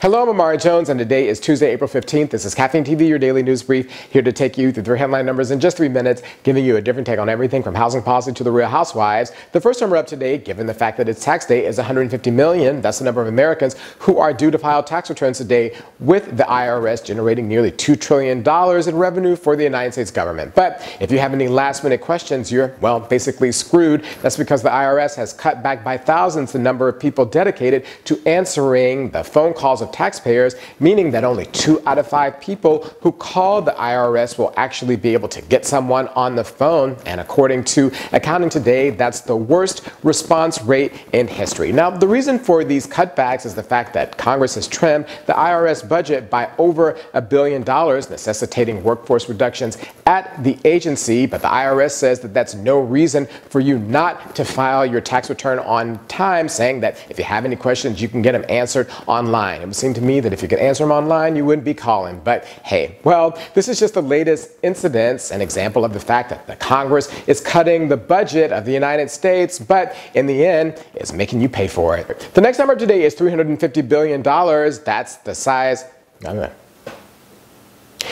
Hello, I'm Amari Jones, and today is Tuesday, April 15th. This is Caffeine TV, your daily news brief, here to take you through 3 headline numbers in just 3 minutes, giving you a different take on everything from housing policy to the Real Housewives. The first number up today, given the fact that it's tax day, is 150 million. That's the number of Americans who are due to file tax returns today, with the IRS generating nearly $2 trillion in revenue for the United States government. But if you have any last-minute questions, you're, well, basically screwed. That's because the IRS has cut back by thousands the number of people dedicated to answering the phone calls of taxpayers, meaning that only 2 out of 5 people who call the IRS will actually be able to get someone on the phone. And according to Accounting Today, that's the worst response rate in history. Now, the reason for these cutbacks is the fact that Congress has trimmed the IRS budget by over $1 billion, necessitating workforce reductions at the agency. But the IRS says that that's no reason for you not to file your tax return on time, saying that if you have any questions, you can get them answered online. It would seem to me that if you could answer them online, you wouldn't be calling. But hey, well, this is just the latest incidents, an example of the fact that the Congress is cutting the budget of the United States, but in the end, is making you pay for it. The next number today is $350 billion. That's the size.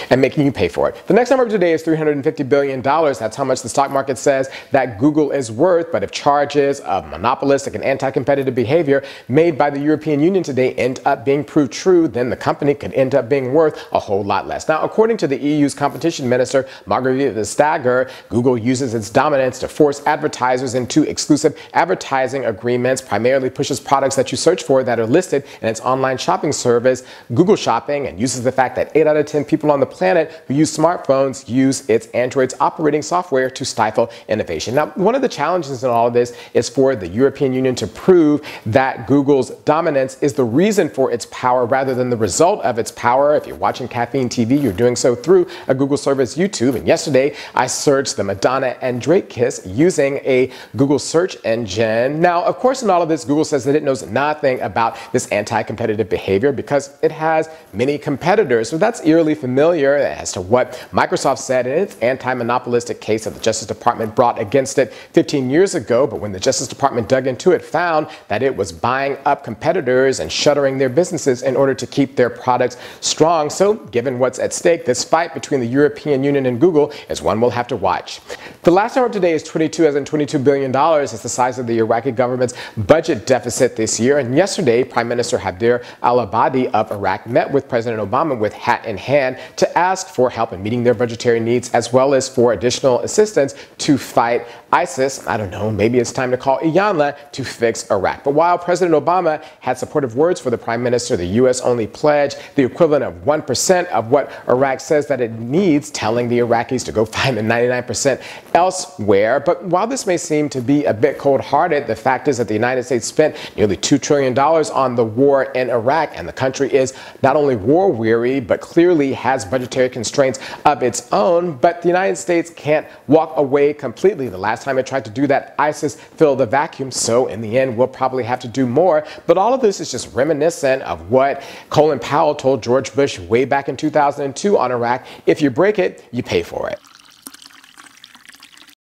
And making you pay for it. The next number today is $350 billion. That's how much the stock market says that Google is worth. But if charges of monopolistic and anti-competitive behavior made by the European Union today end up being proved true, then the company could end up being worth a whole lot less. Now, according to the EU's competition minister, Margrethe Vestager, Google uses its dominance to force advertisers into exclusive advertising agreements, primarily pushes products that you search for that are listed in its online shopping service, Google Shopping, and uses the fact that 8 out of 10 people on the planet who use smartphones use its Android's operating software to stifle innovation. Now, one of the challenges in all of this is for the European Union to prove that Google's dominance is the reason for its power rather than the result of its power. If you're watching Caffeine TV, you're doing so through a Google service, YouTube. And yesterday, I searched the Madonna and Drake kiss using a Google search engine. Now, of course, in all of this, Google says that it knows nothing about this anti-competitive behavior because it has many competitors. So that's eerily familiar as to what Microsoft said in its anti-monopolistic case that the Justice Department brought against it 15 years ago. But when the Justice Department dug into it, found that it was buying up competitors and shuttering their businesses in order to keep their products strong. So given what's at stake, this fight between the European Union and Google is one we'll have to watch. The last number today is $22 billion. It's the size of the Iraqi government's budget deficit this year. And yesterday, Prime Minister Haider al-Abadi of Iraq met with President Obama with hat in hand to ask for help in meeting their budgetary needs, as well as for additional assistance to fight ISIS. I don't know, maybe it's time to call Iyanla to fix Iraq. But while President Obama had supportive words for the Prime Minister, the U.S. only pledged the equivalent of 1% of what Iraq says that it needs, telling the Iraqis to go find the 99% elsewhere. But while this may seem to be a bit cold-hearted, the fact is that the United States spent nearly $2 trillion on the war in Iraq, and the country is not only war-weary, but clearly has budgetary constraints of its own. But the United States can't walk away completely. The last time it tried to do that, ISIS filled the vacuum. So in the end, we'll probably have to do more. But all of this is just reminiscent of what Colin Powell told George Bush way back in 2002 on Iraq: if you break it, you pay for it.